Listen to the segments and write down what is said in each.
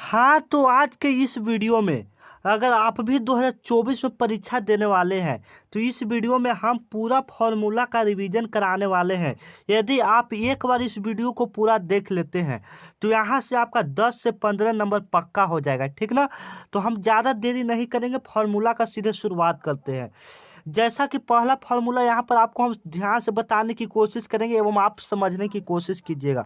हाँ, तो आज के इस वीडियो में अगर आप भी 2024 में परीक्षा देने वाले हैं तो इस वीडियो में हम पूरा फॉर्मूला का रिवीजन कराने वाले हैं। यदि आप एक बार इस वीडियो को पूरा देख लेते हैं तो यहाँ से आपका 10 से 15 नंबर पक्का हो जाएगा, ठीक ना। तो हम ज़्यादा देरी नहीं करेंगे, फॉर्मूला का सीधे शुरुआत करते हैं। जैसा कि पहला फॉर्मूला यहाँ पर आपको हम ध्यान से बताने की कोशिश करेंगे एवं आप समझने की कोशिश कीजिएगा।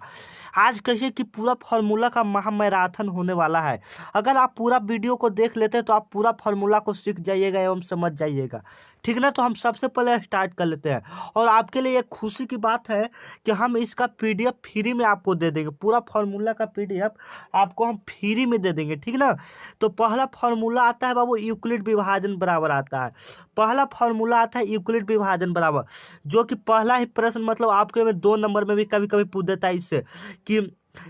आज कहिए कि पूरा फॉर्मूला का महामैराथन होने वाला है। अगर आप पूरा वीडियो को देख लेते हैं तो आप पूरा फॉर्मूला को सीख जाइएगा एवं समझ जाइएगा, ठीक ना। तो हम सबसे पहले स्टार्ट कर लेते हैं और आपके लिए एक खुशी की बात है कि हम इसका पीडीएफ फ्री में आपको दे देंगे। पूरा फॉर्मूला का पीडीएफ आपको हम फ्री में दे देंगे, ठीक ना। तो पहला फॉर्मूला आता है बाबू, यूक्लिड विभाजन बराबर आता है। पहला फॉर्मूला आता है यूक्लिड विभाजन बराबर, जो कि पहला ही प्रश्न मतलब आपके में 2 नंबर में भी कभी कभी पूछ देता है इससे कि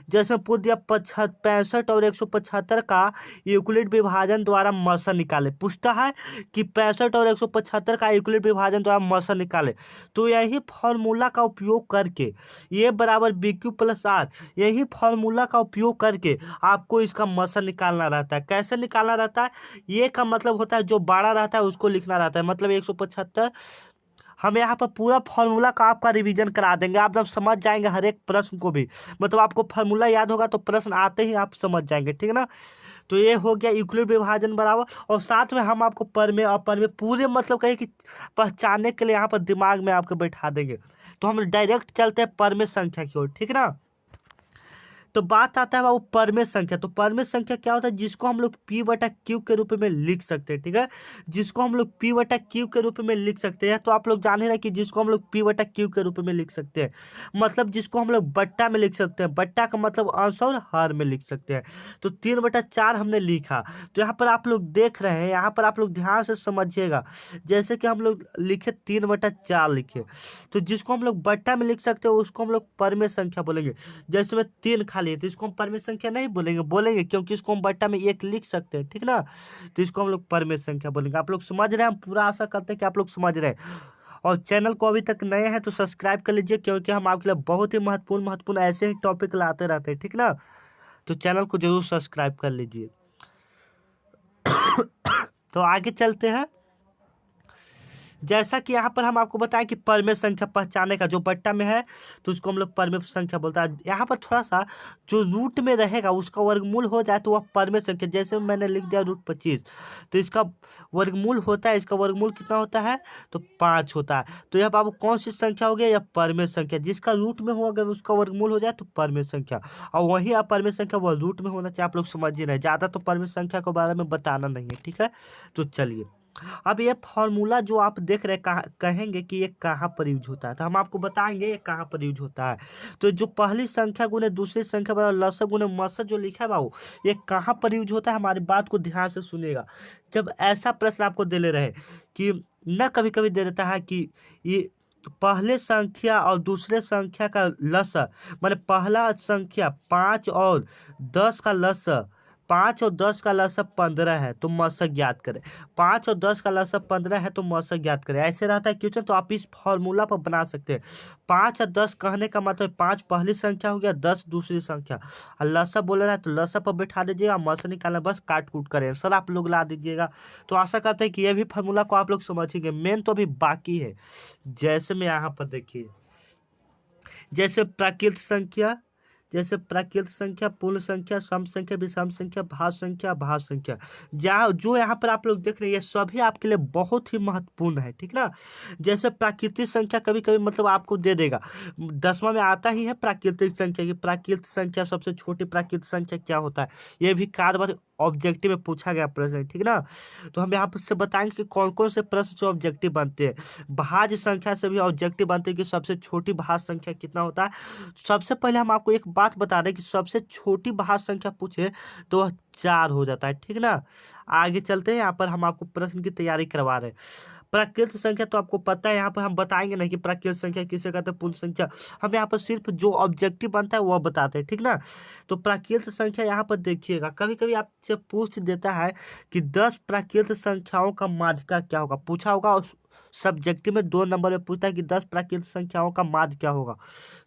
जैसे पूछ दिया 65 और 175 का यूक्लिड विभाजन द्वारा मसा निकाले। पूछता है कि 65 और 175 का यूक्लिड विभाजन द्वारा मसा निकाले। तो यही फॉर्मूला का उपयोग करके ये बराबर बी क्यू प्लस आर, यही फॉर्मूला का उपयोग करके आपको इसका मसा निकालना रहता है। कैसे निकालना रहता है? ये का मतलब होता है जो बड़ा रहता है उसको लिखना रहता है, मतलब 175। हम यहाँ पर पूरा फॉर्मूला का आपका रिवीजन करा देंगे, आप जब समझ जाएंगे हर एक प्रश्न को भी, मतलब आपको फॉर्मूला याद होगा तो प्रश्न आते ही आप समझ जाएंगे, ठीक है ना। तो ये हो गया यूक्लिड विभाजन बराबर, और साथ में हम आपको परमेय अपरमेय पूरे मतलब कहे कि पहचानने के लिए यहाँ पर दिमाग में आपको बैठा देंगे। तो हम डायरेक्ट चलते हैं परमेय संख्या की ओर, ठीक है ना। तो बात आता है वो परमेय संख्या। तो परमेय संख्या क्या होता है? जिसको हम लोग पी बटा क्यू के रूप में लिख सकते हैं, ठीक है। जिसको हम लोग पी बटा क्यू के रूप में लिख सकते हैं। तो आप लोग जान ही रहे कि जिसको हम लोग पी बटा क्यू के रूप में लिख सकते हैं, मतलब जिसको हम लोग बट्टा में लिख सकते हैं। बट्टा का मतलब अंश और हर में लिख सकते हैं। तो 3/4 हमने लिखा। तो यहाँ पर आप लोग देख रहे हैं, यहाँ पर आप लोग ध्यान से समझिएगा। जैसे कि हम लोग लिखे 3/4 लिखे, तो जिसको हम लोग बट्टा में लिख सकते हैं उसको हम लोग परमेय संख्या बोलेंगे। जैसे में 3 खाली है तो इसको हम परमेय संख्या नहीं बोलेंगे, बोलेंगे क्योंकि इसको हम बट्टा में 1 लिख सकते हैं, ठीक ना। तो इसको हम लोग परमेय संख्या बोलेंगे। आप लोग समझ रहे हैं? हम पूरा आशा करते हैं कि आप लोग समझ रहे हैं। और चैनल को अभी तक नए हैं तो सब्सक्राइब कर लीजिए, क्योंकि हम आपके लिए बहुत ही महत्वपूर्ण ऐसे ही टॉपिक लाते रहते हैं, ठीक ना। तो चैनल को जरूर सब्सक्राइब कर लीजिए। तो आगे चलते हैं। जैसा कि यहाँ पर हम आपको बताएं कि परमेय संख्या पहचाने का, जो बट्टा में है तो उसको हम लोग परमेय संख्या बोलता है। यहाँ पर थोड़ा सा जो रूट में रहेगा उसका वर्गमूल हो जाए तो वह परमेय संख्या। जैसे मैंने लिख दिया √25, तो इसका वर्गमूल होता है, इसका वर्गमूल कितना होता है? तो 5 होता है। तो यह बाबू कौन सी संख्या हो गया? यह परमेय संख्या। जिसका रूट में हो अगर उसका वर्गमूल हो जाए तो परमेय संख्या, और वही अपरमेय संख्या वह रूट में होना चाहिए। आप लोग समझ ही रहे, ज़्यादा तो परमेय संख्या के बारे में बताना नहीं है, ठीक है। तो चलिए, अब ये फॉर्मूला जो आप देख रहे हैं कहेंगे कि ये कहाँ पर यूज होता है, तो हम आपको बताएंगे ये कहाँ पर यूज होता है। तो जो पहली संख्या गुने दूसरी संख्या बराबर लसा गुने मसा जो लिखा है बाबू, ये कहाँ पर यूज होता है? हमारी बात को ध्यान से सुनिएगा। जब ऐसा प्रश्न आपको दे ले रहे कि न कभी कभी दे देता है कि ये पहले संख्या और दूसरे संख्या का लसा, माने पहला संख्या 5 और 10 का लसा, 5 और 10 का लसा 15 है तो मसा ज्ञात करें। 5 और 10 का लसा 15 है तो मसा ज्ञात करें। ऐसे रहता है क्वेश्चन, तो आप इस फॉर्मूला पर बना सकते हैं। 5 और 10 कहने का मतलब 5 पहली संख्या हो गया, 10 दूसरी संख्या, और लसा बोल रहा है तो लसा पर बैठा दीजिएगा, मसा निकालना बस काट कूट करें सर आप लोग ला दीजिएगा। तो आशा करते हैं कि ये भी फॉर्मूला को आप लोग समझेंगे। मेन तो अभी बाकी है। जैसे में यहाँ पर देखिए, जैसे प्राकृत संख्या, जैसे प्राकृत संख्या, पूर्ण संख्या, सम संख्या, विषम संख्या, भाज्य संख्या, भाज्य संख्या, जहाँ जो यहाँ पर आप लोग देख रहे हैं ये सभी आपके लिए बहुत ही महत्वपूर्ण है, ठीक ना। जैसे प्राकृतिक संख्या कभी कभी मतलब आपको दे देगा, 10वां में आता ही है प्राकृतिक संख्या की। प्राकृतिक संख्या सबसे छोटी प्राकृतिक संख्या क्या होता है, ये भी कार्य बार ऑब्जेक्टिव में पूछा गया प्रश्न है, ठीक ना। तो हम यहाँ पर से बताएंगे कि कौन कौन से प्रश्न से ऑब्जेक्टिव बनते हैं। भाज्य संख्या से भी ऑब्जेक्टिव बनते हैं कि सबसे छोटी भाज्य संख्या कितना होता है। सबसे पहले हम आपको एक बात बता दें कि सबसे छोटी भाज्य संख्या पूछे तो वह 4 हो जाता है, ठीक ना। आगे चलते हैं, यहाँ पर हम आपको प्रश्न की तैयारी करवा रहे हैं। प्राकृत संख्या तो आपको पता है, यहाँ पर हम बताएंगे नहीं कि प्राकृत संख्या किसे कहते हैं, पूर्ण संख्या। हम यहाँ पर सिर्फ जो ऑब्जेक्टिव बनता है वह बताते हैं, ठीक ना। तो प्राकृत संख्या यहाँ पर देखिएगा, कभी कभी आपसे पूछ देता है कि 10 प्राकृत संख्याओं का माध्यिका क्या होगा, पूछा होगा। और सब्जेक्टिव में 2 नंबर में पूछता है कि 10 प्राकृतिक संख्याओं का माध्य क्या होगा।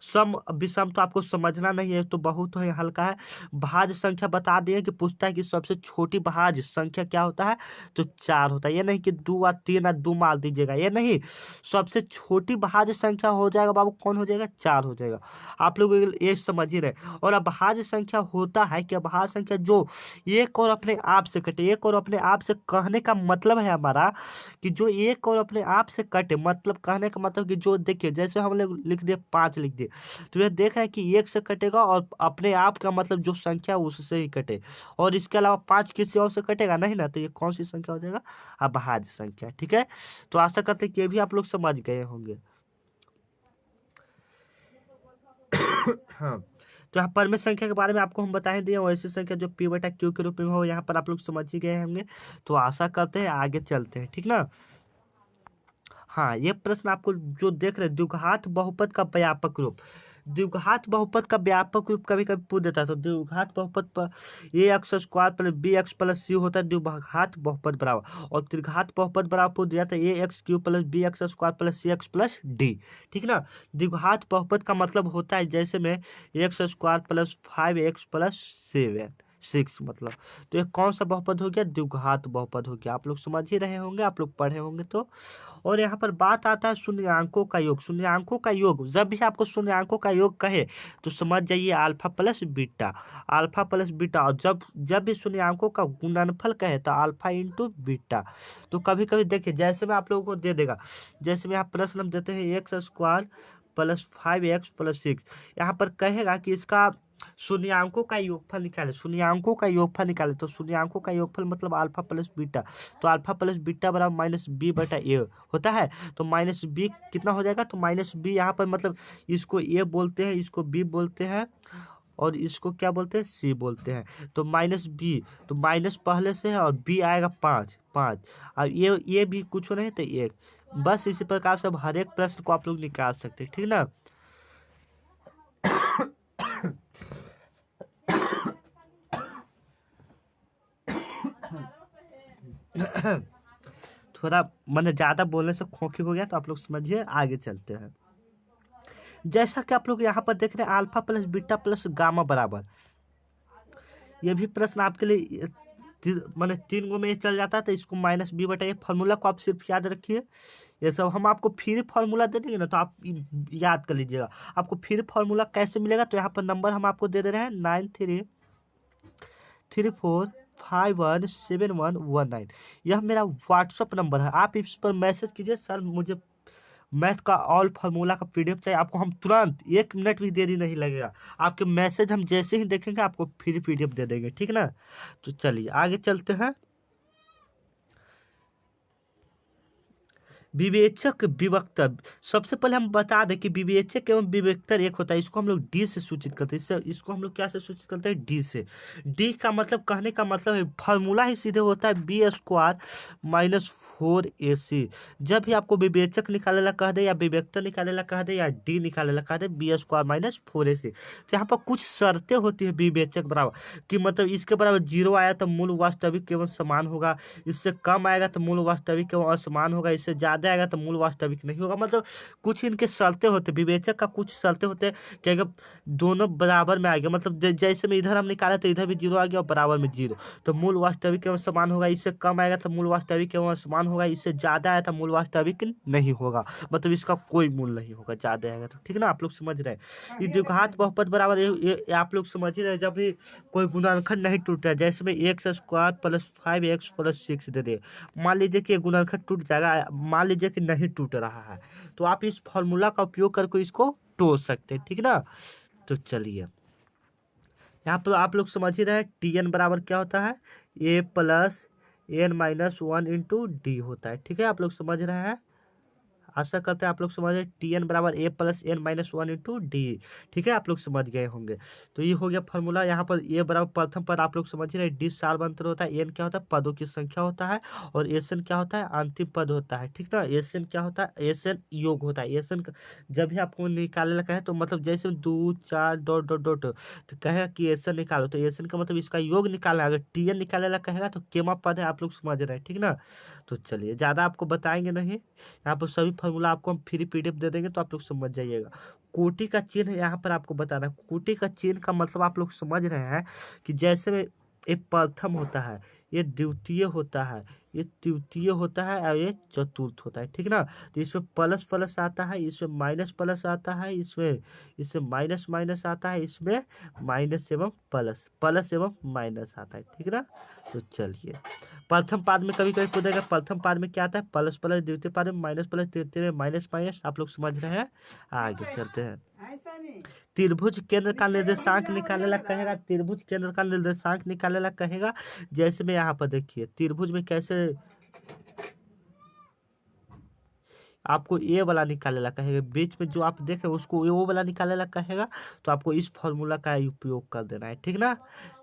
सम विषम तो आपको समझना नहीं है, तो बहुत ही हल्का है। भाज्य संख्या बता दिए कि पूछता है कि सबसे छोटी भाज्य संख्या क्या होता है, तो 4 होता है। ये नहीं कि 2 या 3 या 2 मार दीजिएगा, ये नहीं, सबसे छोटी भाज्य संख्या हो जाएगा बाबू, कौन हो जाएगा, 4 हो जाएगा। आप लोग ये समझ ही रहे। और अभाज्य संख्या होता है कि अभाज्य संख्या जो एक और अपने आप से कटे। एक और अपने आप से कहने का मतलब है हमारा कि जो एक और अपने आप से कटे, मतलब कहने का मतलब कि जो देखिए जैसे हम लोग लिख दिए 5 लिख दिए, तो ये देख रहे हैं कि 1 से कटेगा और अपने आप का मतलब जो संख्या उससे ही कटे, और इसके अलावा 5 किसी और से कटेगा नहीं ना, तो ये कौन सी संख्या हो जाएगा, अभाज्य संख्या। ठीक है, तो आशा करते हैं कि ये भी आप लोग समझ गए होंगे। हाँ, तो यहाँ परमेय संख्या के बारे में आपको हम बता ही दिए, और ऐसी संख्या जो पी बटा क्यू के रूप में हो, यहाँ पर आप लोग समझ ही गए होंगे। तो आशा करते हैं आगे चलते हैं, ठीक ना। हाँ, ये प्रश्न आपको जो देख रहे हैं, द्विघात बहुपद का व्यापक रूप। द्विघात बहुपद का व्यापक रूप कभी कभी पूछ देता है, तो द्विघात बहुपद पर a x square plus b x plus c होता है द्विघात बहुपद बराबर, और त्रिघात बहुपद बराबर पूछ दिया था a x cube plus b x square plus c x plus d. ठीक ना। द्विघात बहुपद का मतलब होता है जैसे में x square plus 5x plus 6 मतलब, तो ये कौन सा बहुपद हो गया, द्विघात बहुपद हो गया। आप लोग समझ ही रहे होंगे, आप लोग पढ़े होंगे तो। और यहाँ पर बात आता है शून्यांकों का योग। शून्यांकों का योग, जब भी आपको शून्यांकों का योग कहे तो समझ जाइए alpha plus beta, alpha plus beta. और जब जब भी शून्यांकों का गुणनफल कहे तो अल्फा इंटू बीटा। तो कभी कभी देखिए जैसे मैं आप लोगों को दे देगा, जैसे में यहाँ प्रश्न हम देते हैं x square plus 5x plus 6, यहाँ पर कहेगा कि इसका शून्यांकों का योगफल निकाले, शून्यांकों का योगफल निकाले। तो शून्यांकों का योगफल मतलब अल्फा प्लस बीटा, तो अल्फा प्लस बीटा बराबर माइनस बी बटा ए होता है। तो माइनस बी कितना हो जाएगा, तो माइनस बी यहाँ पर मतलब इसको ए बोलते हैं, इसको बी बोलते हैं, और इसको क्या बोलते हैं, सी बोलते हैं। तो माइनस बी, तो माइनस पहले से है और बी आएगा 5 और ये भी कुछ नहीं तो 1। बस इसी प्रकार से हर एक प्रश्न को आप लोग निकाल सकते हैं, ठीक ना। थोड़ा मैंने ज़्यादा बोलने से खोखी हो गया, तो आप लोग समझिए, आगे चलते हैं। जैसा कि आप लोग यहाँ पर देख रहे हैं alpha plus beta plus gamma बराबर, ये भी प्रश्न आपके लिए मैंने 3 गो में ये चल जाता है, तो इसको माइनस बी बटा, ये फार्मूला को आप सिर्फ याद रखिए। ये सब हम आपको फिर फार्मूला दे देंगे ना, तो आप याद कर लीजिएगा। आपको फिर फार्मूला कैसे मिलेगा, तो यहाँ पर नंबर हम आपको दे दे रहे हैं 9334517119। यह मेरा व्हाट्सअप नंबर है, आप इस पर मैसेज कीजिए, सर मुझे मैथ का ऑल फार्मूला का पीडीएफ चाहिए। आपको हम तुरंत 1 मिनट भी देरी नहीं लगेगा, आपके मैसेज हम जैसे ही देखेंगे आपको फ्री पीडीएफ दे देंगे, ठीक ना। तो चलिए आगे चलते हैं। विवेचक विभक्तर, सबसे पहले हम बता दें कि विवेचक एवं विभक्तर एक होता है, इसको हम लोग डी से सूचित करते हैं। इसको हम लोग क्या से सूचित करते हैं, डी से। डी का मतलब, कहने का मतलब है फार्मूला ही सीधे होता है बी स्क्वायर माइनस 4ac। जब भी आपको विवेचक निकाले ला कह दे, या विभक्तर निकाले ला कह दे, या डी निकाले ला कह दे, बी स्क्वायर माइनस 4ac, तो यहाँ पर कुछ शर्तें होती है विवेचक बराबर कि मतलब इसके बराबर 0 आया तो मूल वास्तविक एवं समान होगा, इससे कम आएगा तो मूल वास्तविक एवं असमान होगा, इससे ज्यादा आएगा तो मूल वास्तविक नहीं होगा। मतलब कुछ इनके शर्तें होते, विवेचक का कुछ शर्तें होते कि अगर दोनों बराबर में आ गया, मतलब जैसे में इधर हम निकाले तो इधर भी 0 आ गया और बराबर में 0, तो मूल वास्तविक एवं समान होगा। इससे कम आएगा तो मूल वास्तविक एवं समान होगा, इससे ज्यादा आया तो मूल वास्तविक नहीं होगा, मतलब इसका कोई मूल नहीं होगा, ज्यादा आएगा तो, ठीक ना। आप लोग समझ रहे हैं, ये द्विघात बहुपद बराबर ये आप लोग समझ ही रहे। जब भी कोई गुणनखंड नहीं टूटता है, जैसे में x square plus 5x plus 6 दे दे, मान लीजिए कि गुणनखंड टूट जाएगा, मान लीजिए कि नहीं टूट रहा है, तो आप इस फॉर्मूला का उपयोग करके इसको तोड़ सकते हैं, ठीक ना। तो चलिए यहाँ पर आप लोग समझ ही रहे हैं, tn बराबर क्या होता है, a plus n minus 1 into D होता है, ठीक है। आप लोग समझ रहे हैं, आशा करते हैं आप लोग समझ गए। टी एन बराबर a plus n minus one into d. ठीक है, आप लोग समझ गए होंगे। तो ये हो गया फॉर्मूला। यहाँ पर ए बराबर प्रथम पद आप लोग समझ रहे, डी सार्वधातुक होता है, एन क्या होता है पदों की संख्या होता है, और एस एन क्या होता है अंतिम पद होता है। ठीक ना, एस एन क्या होता है, एस एन योग होता है। एस एन जब भी आपको निकालने लगा है तो मतलब जैसे 2 4 डॉट डॉट डॉट तो कहेगा कि एस एन निकालो, तो एस एन का मतलब इसका योग निकालना है। अगर टी एन निकालने लगा कहेगा तो केमा पद है, आप लोग समझ रहे हैं। ठीक ना, तो चलिए ज़्यादा आपको बताएंगे नहीं, यहाँ पर सभी फॉर्मूला आपको हम फ्री पीडीएफ दे देंगे तो आप लोग समझ जाइएगा। कोटि का चिन्ह यहाँ पर आपको बताना है। कोटि का चिन्ह का मतलब आप लोग समझ रहे हैं कि जैसे में ये प्रथम होता है, ये द्वितीय होता है, ये तृतीय होता है और ये चतुर्थ होता है। ठीक ना, तो इसमें प्लस प्लस आता है, इसमें माइनस प्लस आता है, इसमें माइनस माइनस आता है, इसमें माइनस एवं प्लस, प्लस एवं माइनस आता है। ठीक ना, तो चलिए प्रथम पाद में कभी कभी पूछेगा प्रथम पाद में क्या आता है प्लस प्लस, द्वितीय पाद में माइनस प्लस, तृतीय में माइनस माइनस। आप लोग समझ रहे हैं, आगे चलते हैं। त्रिभुज केंद्र का निर्देशांक निकालने ला कहेगा, त्रिभुज केंद्र का निर्देशांक निकालने ला कहेगा। जैसे में यहाँ पर देखिए त्रिभुज में कैसे आपको ए वाला निकालेला कहेगा, बीच में जो आप देखें उसको वो वाला निकालेला कहेगा, तो आपको इस फॉर्मूला का उपयोग कर देना है। ठीक ना,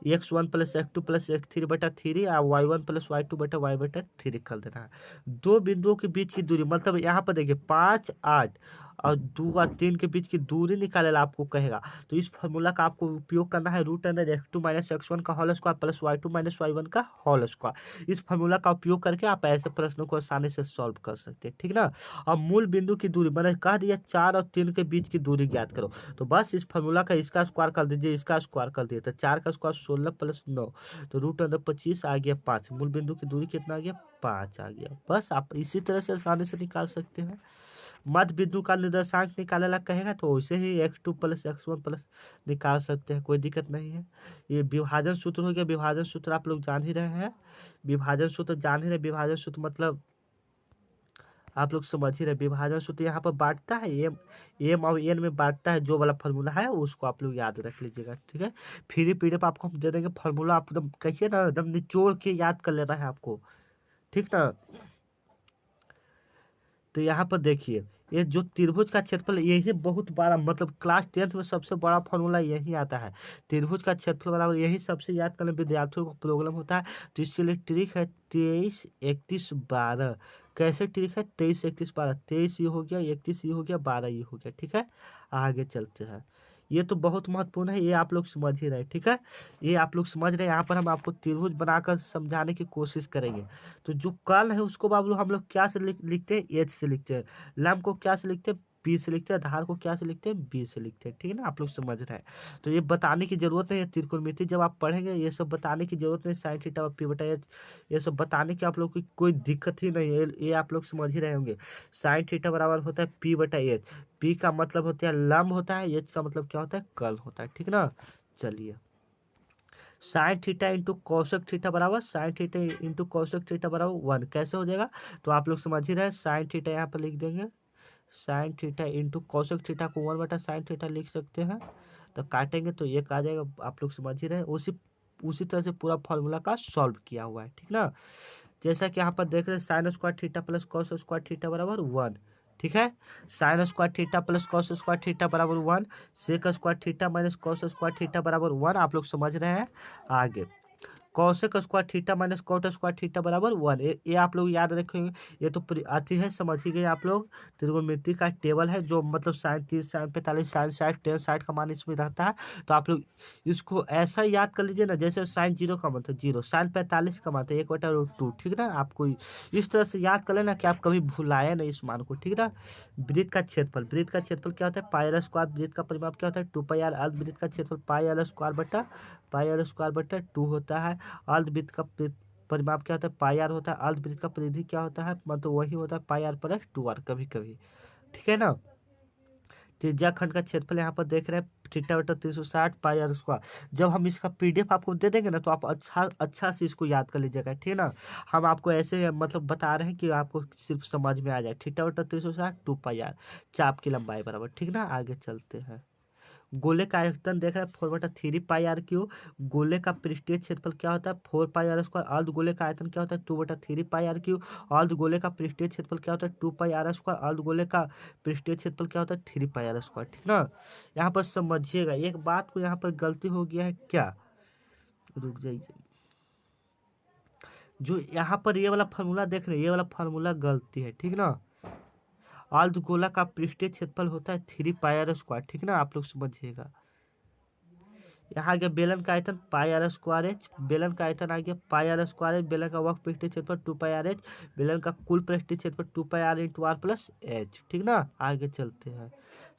x1 plus x2 plus x3 बटा 3 और y1 प्लस y2 बटा y बटा 3 कर देना है। दो बिंदुओं के बीच की दूरी मतलब यहाँ पर देखिए 5 8 और 2 और 3 के बीच की दूरी निकालेला आपको कहेगा, तो इस फॉर्मूला का आपको उपयोग करना है। Root under x2 minus x1 का whole square plus y2 minus y1 का होल स्क्वायर। इस फॉर्मूला का उपयोग करके आप ऐसे प्रश्नों को आसानी से सॉल्व कर सकते हैं। ठीक ना, अब मूल बिंदु की दूरी मैंने कह दिया 4 और 3 के बीच की दूरी ज्ञात करो, तो बस इस फॉर्मूला का इसका स्क्वायर कर दीजिए, इसका स्क्वायर कर दिए, तो 4 का स्क्वायर 16 प्लस 9, तो रूट अंदर 25 आ गया 5। मूल बिंदु की दूरी कितना आ गया 5 आ गया। बस आप इसी तरह से आसानी से निकाल सकते हैं। मध्य बिंदु का निर्देशांक निकालने कहेगा तो वैसे ही x2 प्लस x1 प्लस निकाल सकते हैं, कोई दिक्कत नहीं है। ये विभाजन सूत्र हो गया, विभाजन सूत्र आप लोग जान ही रहे हैं, विभाजन सूत्र जान ही रहे। विभाजन सूत्र मतलब आप लोग समझ ही रहे, विभाजन सूत्र यहाँ पर बांटता है एम और एन में बांटता है, जो वाला फॉर्मूला है उसको आप लोग याद रख लीजिएगा। ठीक है, फ्री पीडीएफ आपको हम दे देंगे, फॉर्मूला आप एकदम कहिए ना एकदम निचोड़ के याद कर लेना है आपको। ठीक ना, तो यहाँ पर देखिए ये जो त्रिभुज का क्षेत्रफल यही बहुत बड़ा मतलब क्लास 10th में सबसे बड़ा फॉर्मूला यही आता है। त्रिभुज का क्षेत्रफल बराबर यही सबसे याद करने विद्यार्थियों को प्रॉब्लम होता है, तो इसके लिए ट्रिक है 23 31 12। कैसे ट्रिक है 23 31 12, 23 ये हो गया, 31 ये हो गया, 12 ये हो गया। ठीक है, आगे चलते हैं। ये तो बहुत महत्वपूर्ण है, ये आप लोग समझ ही रहे। ठीक है, ये आप लोग समझ रहे हैं। यहाँ पर हम आपको त्रिभुज बनाकर समझाने की कोशिश करेंगे। तो जो कर्ण है उसको बाबू हम लोग क्या से लिखते हैं एच से लिखते हैं, लंब को क्या से लिखते हैं पी से लिखते हैं, धार को क्या से लिखते हैं बी से लिखते हैं। ठीक है ना, आप लोग समझ रहे हैं। तो ये बताने की जरूरत नहीं है, त्रिकोणमिति जब आप पढ़ेंगे ये सब बताने की जरूरत नहीं, साइन थीटा और पी बटा एच ये सब बताने की आप लोग की कोई दिक्कत ही नहीं है, ये आप लोग समझ ही रहे होंगे। साइन थीटा बराबर होता है पी बटा एच, पी का मतलब होता है लंब होता है, एच का मतलब क्या होता है कल होता है। ठीक ना, चलिए sine theta into cosec theta बराबर sine theta into cosec theta बराबर 1 कैसे हो जाएगा, तो आप लोग समझ ही रहे। साइन थीटा यहाँ पर लिख देंगे, sign theta into cosec theta को 1 बटा साइन थीटा लिख सकते हैं, तो काटेंगे तो एक आ जाएगा। आप लोग समझ ही रहे, उसी तरह से पूरा फॉर्मूला का सॉल्व किया हुआ है। ठीक ना, जैसा कि यहाँ पर देख रहे हैं sine square theta plus cos square theta बराबर 1। ठीक है, sine square theta plus cos square theta बराबर 1, sec square theta minus cos square theta बराबर 1। आप लोग समझ रहे हैं, आगे cosec square theta minus cot square theta बराबर 1। ये आप लोग याद रखेंगे, ये तो आती है समझ ही गए आप लोग। त्रिकोणमिति का टेबल है जो मतलब साइन 30 साइन 45 साइन 60 10 60 का मान इसमें रहता है, तो आप लोग इसको ऐसा याद कर लीजिए ना जैसे साइन 0 का मतलब 0, साइन 45 का मतलब 1/√2। ठीक ना, आपको इस तरह से याद कर लेना कि आप कभी भुलाए नहीं इस मान को। ठीक ना, वृत्त का क्षेत्रफल, वृत्त का क्षेत्रफल क्या होता है पाई आर स्क्वायर, वृत्त का परिमाप क्या होता है 2 पाई आर, अर्ध वृत्त का क्षेत्रफल पाई आर स्क्वायर बटा 2 होता है। अर्धवृत्त का परिमाप क्या होता है पाई आर होता है, अर्धवृत्त का परिधि क्या होता है मतलब वही होता है पाई आर प्लस 2r कभी कभी। ठीक है ना, त्रिज्या खंड का क्षेत्रफल यहाँ पर देख रहे हैं थीटा बटा 360 पाई आर स्क्वायर। जब हम इसका पीडीएफ आपको दे देंगे ना तो आप अच्छा से इसको याद कर लीजिएगा। ठीक है ना, हम आपको ऐसे मतलब बता रहे हैं कि आपको सिर्फ समझ में आ जाए। थीटा बटा 360 2 पाई आर, चाप की लंबाई बराबर। ठीक ना, आगे चलते हैं। गोले का आयतन देख रहे हैं 4/3 पाई r क्यूब। गोले का पृष्ठीय क्षेत्रफल क्या होता है 4 पाई r स्क्वायर। अर्ध गोले का आयतन क्या होता है 2/3 पाई r क्यूब। अर्ध गोले का पृष्ठीय क्षेत्रफल क्या होता है 2 पाई r स्क्वायर। अर्ध गोले का पृष्ठीय क्षेत्रफल क्या होता है 3 पाई r स्क्वायर। ठीक ना। यहाँ पर समझिएगा एक बात को, यहाँ पर गलती हो गया है क्या, रुक जाइए। जो यहाँ पर ये वाला फार्मूला देख रहे हैं, ये वाला फार्मूला गलती है। ठीक ना। अर्ध गोला का पृष्ठीय क्षेत्रफल होता है 3 पाई r स्क्वायर। ठीक ना, आप लोग समझिएगा। यहाँ आ गया बेलन का आयतन πr²h। बेलन का आयतन आ गया πr²h। बेलन का वक्र पृष्ठीय क्षेत्रफल 2 πr h। बेलन का कुल पृष्ठीय क्षेत्रफल 2 πr × r + h। ठीक ना। आगे चलते हैं।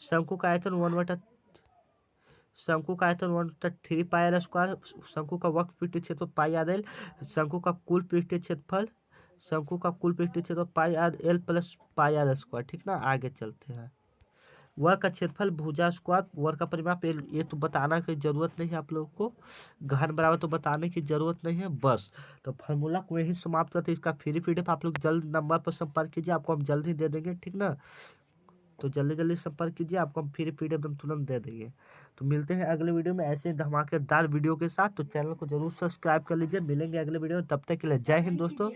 शंकु का आयतन 1/3 पाई r²। शंकु का वक्र पृष्ठीय क्षेत्रफल πrl। शंकु का कुल पृष्ठीय क्षेत्रफल πrl + πr²। ठीक ना। आगे चलते हैं। वर्ग का क्षेत्रफल भुजा स्क्वायर। वर्ग का परिमाप ये तो बताना की जरूरत नहीं है आप लोगों को, घन बराबर तो बताने की जरूरत नहीं है बस। तो फार्मूला को यही समाप्त करते इसका फ्री पीडीएफ आप लोग जल्द नंबर पर संपर्क कीजिए, आपको हम जल्द ही दे देंगे। ठीक ना। तो जल्दी संपर्क कीजिए, आपको हम फ्री पीडीएफ एकदम तुरंत दे देंगे। तो मिलते हैं अगले वीडियो में ऐसे धमाकेदार वीडियो के साथ। तो चैनल को जरूर सब्सक्राइब कर लीजिए। मिलेंगे अगले वीडियो में, तब तक के लिए जय हिंद दोस्तों।